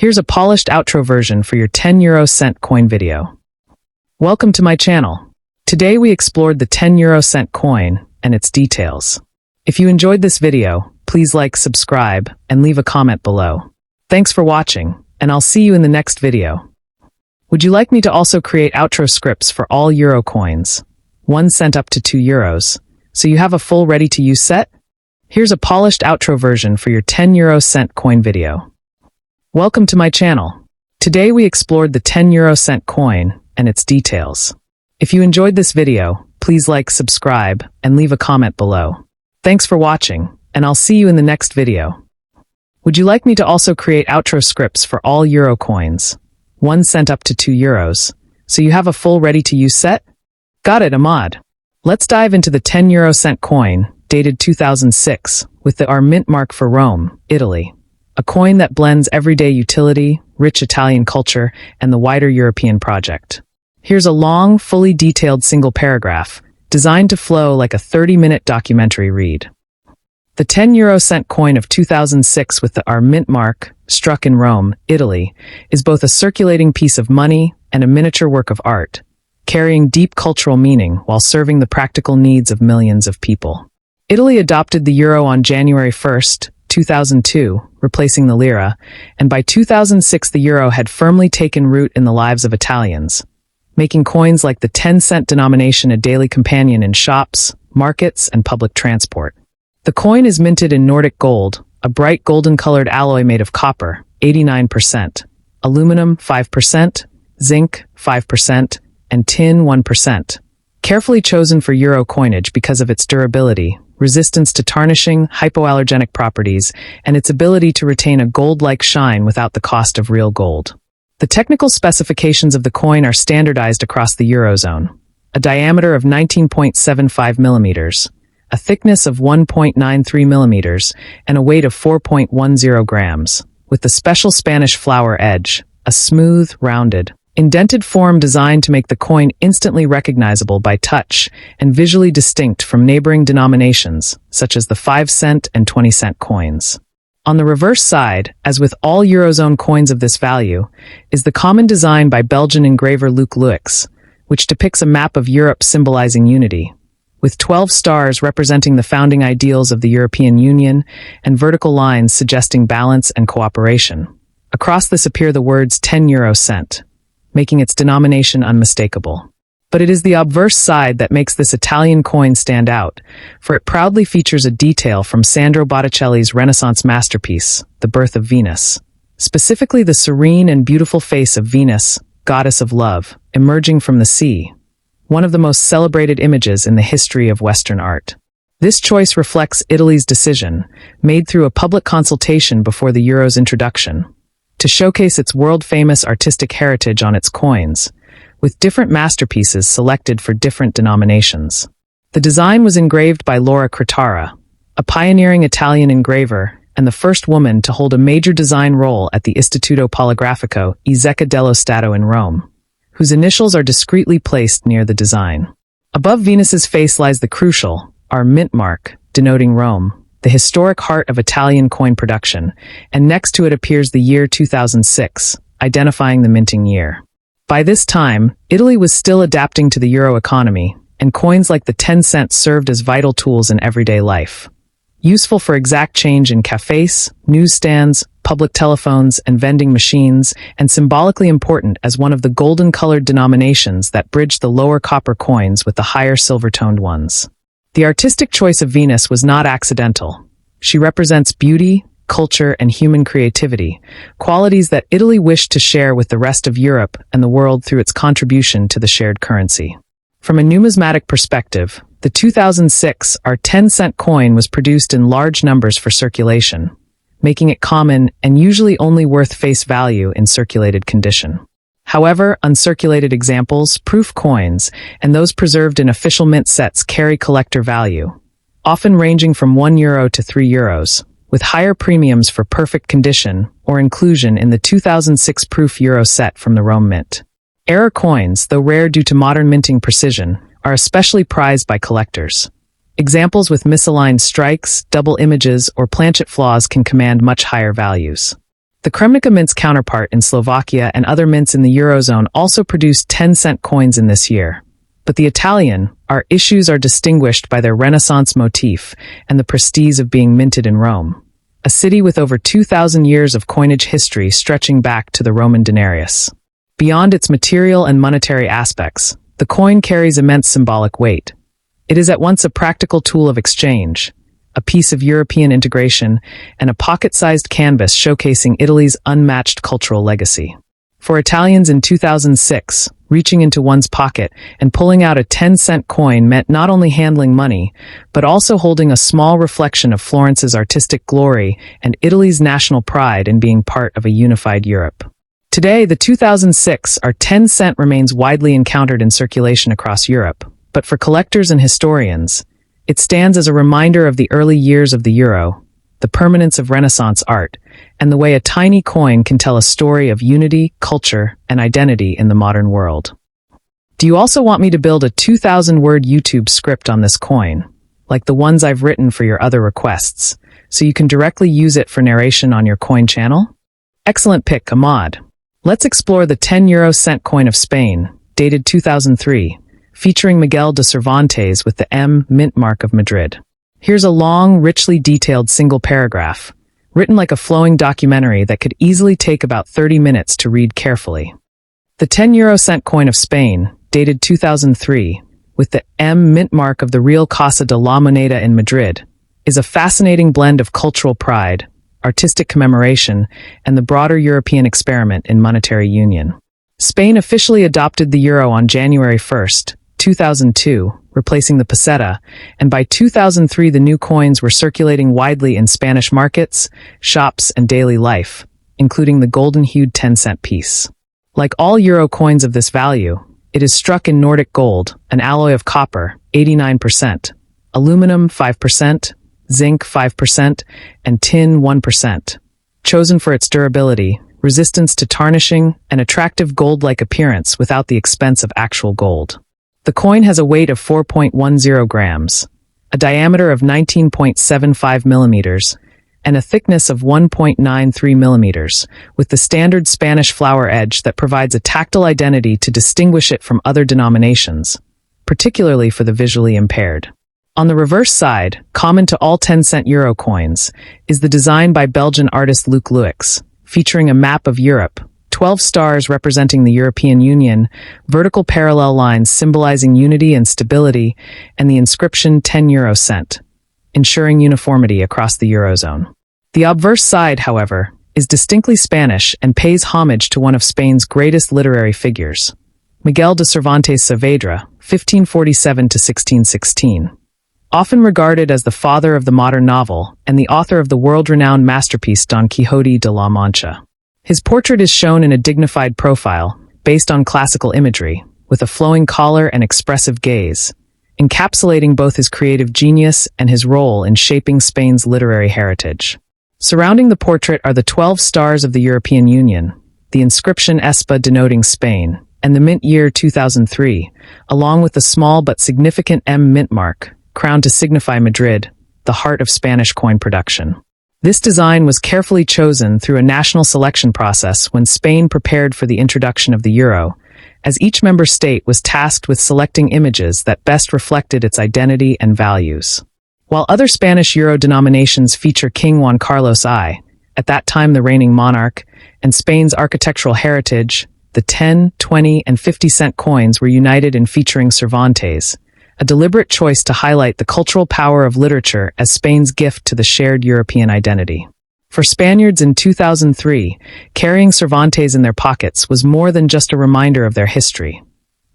Here's a polished outro version for your 10 cent coin video. Welcome to my channel. Today we explored the 10 cent coin and its details. If you enjoyed this video, please like, subscribe, and leave a comment below. Thanks for watching, and I'll see you in the next video. Would you like me to also create outro scripts for all euro coins, 1 cent up to 2 euros, so you have a full ready-to-use set? Here's a polished outro version for your 10 cent coin video. Welcome to my channel. Today we explored the 10 cent coin and its details. If you enjoyed this video, please like, subscribe, and leave a comment below. Thanks for watching, and I'll see you in the next video. Would you like me to also create outro scripts for all euro coins, 1 cent up to 2 euros, so you have a full ready-to-use set? Got it, Ahmad. Let's dive into the 10 cent coin, dated 2006, with the R mint mark for Rome, Italy. A coin that blends everyday utility, rich Italian culture, and the wider European project. Here's a long, fully detailed single paragraph, designed to flow like a 30-minute documentary read. The 10 cent coin of 2006 with the R mint mark, struck in Rome, Italy, is both a circulating piece of money and a miniature work of art, carrying deep cultural meaning while serving the practical needs of millions of people. Italy adopted the euro on January 1st, 2002, replacing the lira, and by 2006 the euro had firmly taken root in the lives of Italians, making coins like the 10-cent denomination a daily companion in shops, markets, and public transport. The coin is minted in Nordic gold, a bright golden-colored alloy made of copper, 89%, aluminum, 5%, zinc, 5%, and tin, 1%. Carefully chosen for euro coinage because of its durability, resistance to tarnishing, hypoallergenic properties, and its ability to retain a gold-like shine without the cost of real gold. The technical specifications of the coin are standardized across the Eurozone. A diameter of 19.75 millimeters, a thickness of 1.93 millimeters, and a weight of 4.10 grams, with the special Spanish flower edge, a smooth, rounded, indented form designed to make the coin instantly recognizable by touch and visually distinct from neighboring denominations, such as the 5-cent and 20-cent coins. On the reverse side, as with all Eurozone coins of this value, is the common design by Belgian engraver Luc Luix, which depicts a map of Europe symbolizing unity, with 12 stars representing the founding ideals of the European Union and vertical lines suggesting balance and cooperation. Across this appear the words 10 cent, making its denomination unmistakable. But it is the obverse side that makes this Italian coin stand out, for it proudly features a detail from Sandro Botticelli's Renaissance masterpiece, The Birth of Venus. Specifically the serene and beautiful face of Venus, goddess of love, emerging from the sea, one of the most celebrated images in the history of Western art. This choice reflects Italy's decision, made through a public consultation before the euro's introduction, to showcase its world-famous artistic heritage on its coins, with different masterpieces selected for different denominations. The design was engraved by Laura Cretara, a pioneering Italian engraver and the first woman to hold a major design role at the Istituto Poligrafico e Zecca dello Stato in Rome, whose initials are discreetly placed near the design. Above Venus's face lies the crucial, R mint mark, denoting Rome, the historic heart of Italian coin production, and next to it appears the year 2006, identifying the minting year. By this time, Italy was still adapting to the euro economy, and coins like the 10 cent served as vital tools in everyday life. Useful for exact change in cafes, newsstands, public telephones, and vending machines, and symbolically important as one of the golden-colored denominations that bridged the lower copper coins with the higher silver-toned ones. The artistic choice of Venus was not accidental. She represents beauty, culture, and human creativity, qualities that Italy wished to share with the rest of Europe and the world through its contribution to the shared currency. From a numismatic perspective, the 2006 R 10-cent coin was produced in large numbers for circulation, making it common and usually only worth face value in circulated condition. However, uncirculated examples, proof coins, and those preserved in official mint sets carry collector value, often ranging from €1 to €3, with higher premiums for perfect condition or inclusion in the 2006 proof euro set from the Rome Mint. Error coins, though rare due to modern minting precision, are especially prized by collectors. Examples with misaligned strikes, double images, or planchet flaws can command much higher values. The Kremnica mint's counterpart in Slovakia and other mints in the Eurozone also produced 10-cent coins in this year. But the Italian, our issues are distinguished by their Renaissance motif and the prestige of being minted in Rome, a city with over 2,000 years of coinage history stretching back to the Roman denarius. Beyond its material and monetary aspects, the coin carries immense symbolic weight. It is at once a practical tool of exchange, a piece of European integration, and a pocket-sized canvas showcasing Italy's unmatched cultural legacy. For Italians in 2006, reaching into one's pocket and pulling out a 10-cent coin meant not only handling money, but also holding a small reflection of Florence's artistic glory and Italy's national pride in being part of a unified Europe. Today, the 2006 our 10-cent remains widely encountered in circulation across Europe, but for collectors and historians, it stands as a reminder of the early years of the euro, the permanence of Renaissance art, and the way a tiny coin can tell a story of unity, culture, and identity in the modern world. Do you also want me to build a 2,000-word YouTube script on this coin, like the ones I've written for your other requests, so you can directly use it for narration on your coin channel? Excellent pick, Ahmad. Let's explore the 10-euro cent coin of Spain, dated 2003, featuring Miguel de Cervantes with the M mint mark of Madrid. Here's a long, richly detailed single paragraph, written like a flowing documentary that could easily take about 30 minutes to read carefully. The 10-euro cent coin of Spain, dated 2003, with the M mint mark of the Real Casa de la Moneda in Madrid, is a fascinating blend of cultural pride, artistic commemoration, and the broader European experiment in monetary union. Spain officially adopted the euro on January 1, 2002, replacing the peseta, and by 2003 the new coins were circulating widely in Spanish markets, shops, and daily life, including the golden-hued 10-cent piece. Like all euro coins of this value, it is struck in Nordic gold, an alloy of copper, 89%, aluminum, 5%, zinc, 5%, and tin, 1%. Chosen for its durability, resistance to tarnishing, and attractive gold-like appearance without the expense of actual gold. The coin has a weight of 4.10 grams, a diameter of 19.75 millimeters, and a thickness of 1.93 millimeters, with the standard Spanish flower edge that provides a tactile identity to distinguish it from other denominations, particularly for the visually impaired. On the reverse side, common to all 10-cent euro coins, is the design by Belgian artist Luc Luix, featuring a map of Europe, 12 stars representing the European Union, vertical parallel lines symbolizing unity and stability, and the inscription 10 euro cent, ensuring uniformity across the Eurozone. The obverse side, however, is distinctly Spanish and pays homage to one of Spain's greatest literary figures, Miguel de Cervantes Saavedra, 1547 to 1616. Often regarded as the father of the modern novel and the author of the world-renowned masterpiece Don Quixote de la Mancha. His portrait is shown in a dignified profile, based on classical imagery, with a flowing collar and expressive gaze, encapsulating both his creative genius and his role in shaping Spain's literary heritage. Surrounding the portrait are the 12 stars of the European Union, the inscription ESPA denoting Spain, and the mint year 2003, along with the small but significant M mint mark, crowned to signify Madrid, the heart of Spanish coin production. This design was carefully chosen through a national selection process when Spain prepared for the introduction of the euro, as each member state was tasked with selecting images that best reflected its identity and values. While other Spanish euro denominations feature King Juan Carlos I, at that time the reigning monarch, and Spain's architectural heritage, the 10, 20, and 50-cent coins were united in featuring Cervantes, a deliberate choice to highlight the cultural power of literature as Spain's gift to the shared European identity. For Spaniards in 2003, carrying Cervantes in their pockets was more than just a reminder of their history.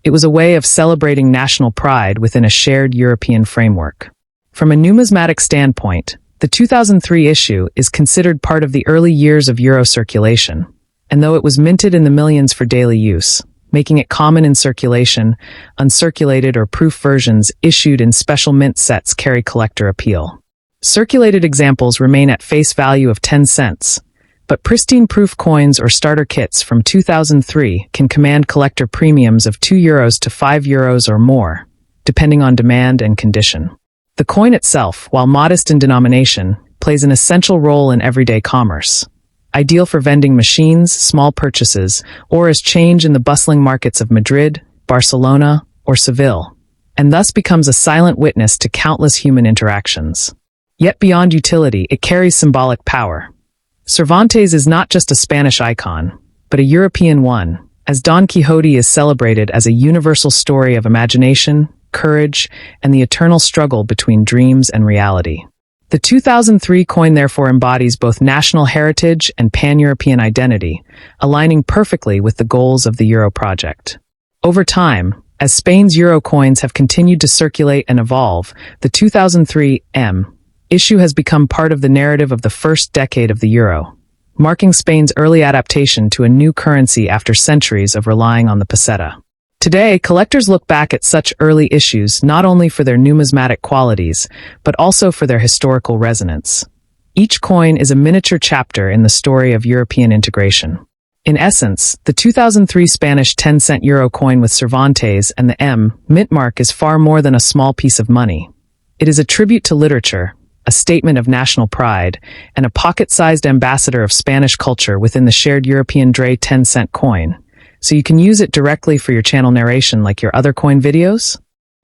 It was a way of celebrating national pride within a shared European framework. From a numismatic standpoint, the 2003 issue is considered part of the early years of euro circulation, and though it was minted in the millions for daily use, making it common in circulation, uncirculated or proof versions issued in special mint sets carry collector appeal. Circulated examples remain at face value of 10 cents, but pristine proof coins or starter kits from 2003 can command collector premiums of €2 to €5 or more, depending on demand and condition. The coin itself, while modest in denomination, plays an essential role in everyday commerce. ideal for vending machines, small purchases, or as change in the bustling markets of Madrid, Barcelona, or Seville, and thus becomes a silent witness to countless human interactions. Yet beyond utility, it carries symbolic power. Cervantes is not just a Spanish icon, but a European one, as Don Quixote is celebrated as a universal story of imagination, courage, and the eternal struggle between dreams and reality. The 2003 coin therefore embodies both national heritage and pan-European identity, aligning perfectly with the goals of the Euro project. Over time, as Spain's Euro coins have continued to circulate and evolve, the 2003 M issue has become part of the narrative of the first decade of the Euro, marking Spain's early adaptation to a new currency after centuries of relying on the peseta. Today, collectors look back at such early issues not only for their numismatic qualities, but also for their historical resonance. Each coin is a miniature chapter in the story of European integration. In essence, the 2003 Spanish 10-cent Euro coin with Cervantes and the M mint mark is far more than a small piece of money. It is a tribute to literature, a statement of national pride, and a pocket-sized ambassador of Spanish culture within the shared European Dre 10-cent coin. So you can use it directly for your channel narration like your other coin videos?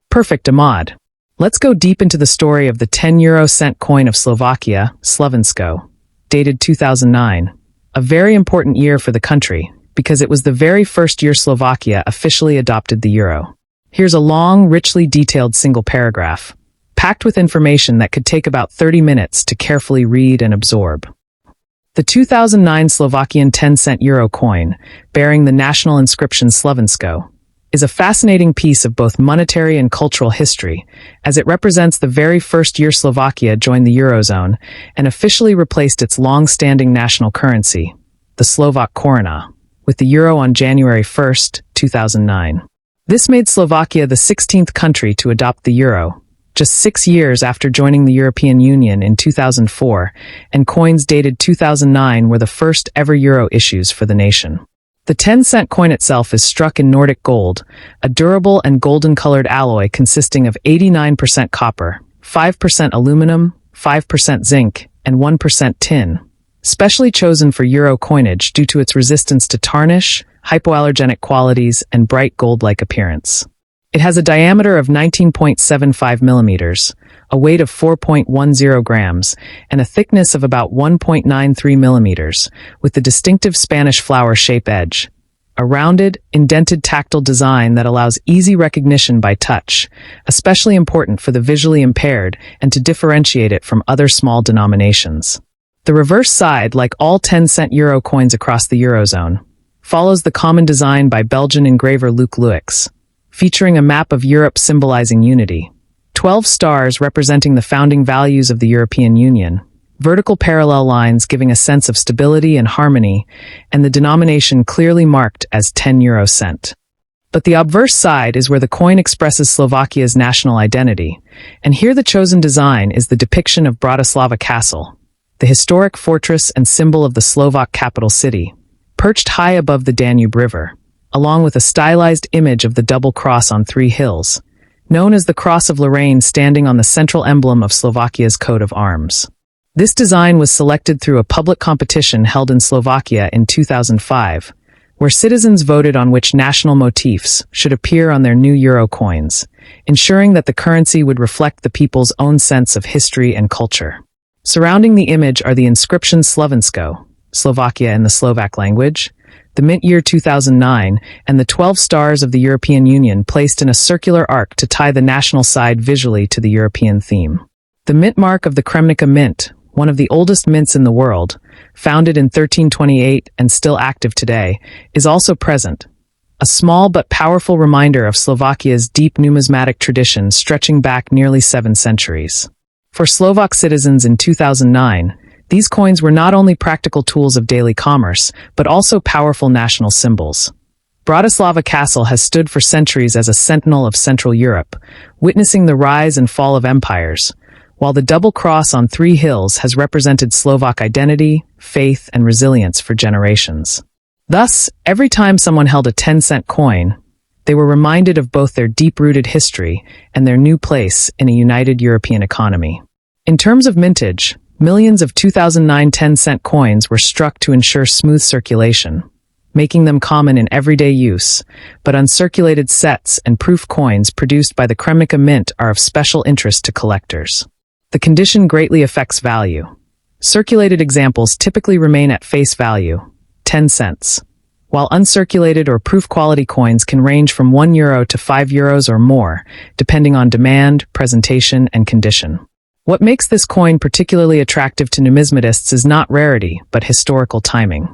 Perfect, Ahmad. Let's go deep into the story of the 10-euro-cent coin of Slovakia, Slovensko, dated 2009. A very important year for the country, because it was the very first year Slovakia officially adopted the euro. Here's a long, richly detailed single paragraph, packed with information that could take about 30 minutes to carefully read and absorb. The 2009 Slovakian 10-cent euro coin, bearing the national inscription Slovensko, is a fascinating piece of both monetary and cultural history, as it represents the very first year Slovakia joined the Eurozone and officially replaced its long-standing national currency, the Slovak koruna, with the euro on January 1, 2009. This made Slovakia the 16th country to adopt the euro, just 6 years after joining the European Union in 2004, and coins dated 2009 were the first ever euro issues for the nation. The 10-cent coin itself is struck in Nordic gold, a durable and golden-colored alloy consisting of 89% copper, 5% aluminum, 5% zinc, and 1% tin, specially chosen for euro coinage due to its resistance to tarnish, hypoallergenic qualities, and bright gold-like appearance. It has a diameter of 19.75 millimeters, a weight of 4.10 grams, and a thickness of about 1.93 millimeters, with the distinctive Spanish flower shape edge. A rounded, indented tactile design that allows easy recognition by touch, especially important for the visually impaired and to differentiate it from other small denominations. The reverse side, like all 10-cent euro coins across the Eurozone, follows the common design by Belgian engraver Luc Luix, featuring a map of Europe symbolizing unity, 12 stars representing the founding values of the European Union, vertical parallel lines giving a sense of stability and harmony, and the denomination clearly marked as 10 euro cent. But the obverse side is where the coin expresses Slovakia's national identity, and here the chosen design is the depiction of Bratislava Castle, the historic fortress and symbol of the Slovak capital city, perched high above the Danube River, along with a stylized image of the double cross on 3 hills, known as the Cross of Lorraine, standing on the central emblem of Slovakia's coat of arms. This design was selected through a public competition held in Slovakia in 2005, where citizens voted on which national motifs should appear on their new euro coins, ensuring that the currency would reflect the people's own sense of history and culture. Surrounding the image are the inscriptions Slovensko, Slovakia in the Slovak language, the mint year 2009, and the 12 stars of the European Union placed in a circular arc to tie the national side visually to the European theme. The mint mark of the Kremnica Mint, one of the oldest mints in the world, founded in 1328 and still active today, is also present, a small but powerful reminder of Slovakia's deep numismatic tradition stretching back nearly 7 centuries. For Slovak citizens in 2009, these coins were not only practical tools of daily commerce, but also powerful national symbols. Bratislava Castle has stood for centuries as a sentinel of Central Europe, witnessing the rise and fall of empires, while the double cross on 3 hills has represented Slovak identity, faith, and resilience for generations. Thus, every time someone held a 10-cent coin, they were reminded of both their deep-rooted history and their new place in a united European economy. In terms of mintage, Millions of 2009 10-cent coins were struck to ensure smooth circulation, making them common in everyday use, but uncirculated sets and proof coins produced by the Kremnica Mint are of special interest to collectors. The condition greatly affects value. Circulated examples typically remain at face value, 10 cents, while uncirculated or proof quality coins can range from €1 to €5 or more, depending on demand, presentation, and condition. What makes this coin particularly attractive to numismatists is not rarity, but historical timing.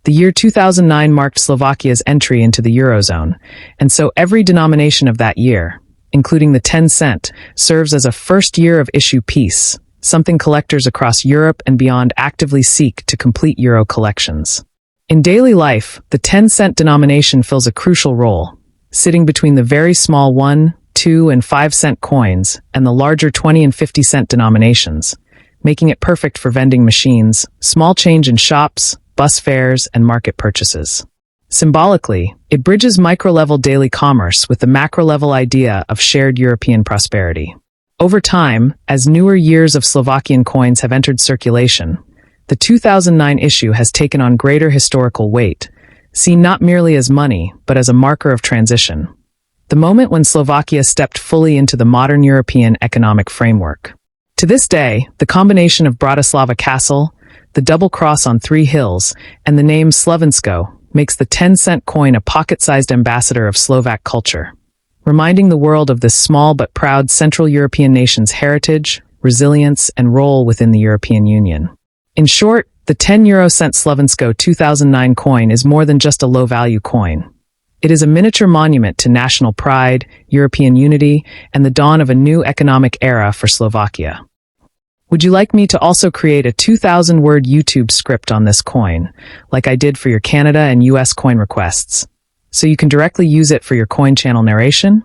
The year 2009 marked Slovakia's entry into the Eurozone, and so every denomination of that year, including the 10 cent, serves as a first year of issue piece, something collectors across Europe and beyond actively seek to complete Euro collections. In daily life, the 10-cent denomination fills a crucial role, sitting between the very small 1, 2, and 5-cent coins and the larger 20 and 50-cent denominations, making it perfect for vending machines, small change in shops, bus fares, and market purchases. Symbolically, it bridges micro-level daily commerce with the macro-level idea of shared European prosperity. Over time, as newer years of Slovakian coins have entered circulation, the 2009 issue has taken on greater historical weight, seen not merely as money, but as a marker of transition. The moment when Slovakia stepped fully into the modern European economic framework. To this day, the combination of Bratislava Castle, the double cross on 3 hills, and the name Slovensko makes the 10-cent coin a pocket-sized ambassador of Slovak culture, reminding the world of this small but proud Central European nation's heritage, resilience, and role within the European Union. In short, the 10-euro-cent Slovensko 2009 coin is more than just a low-value coin. It is a miniature monument to national pride, European unity, and the dawn of a new economic era for Slovakia. Would you like me to also create a 2,000-word YouTube script on this coin, like I did for your Canada and US coin requests, so you can directly use it for your coin channel narration?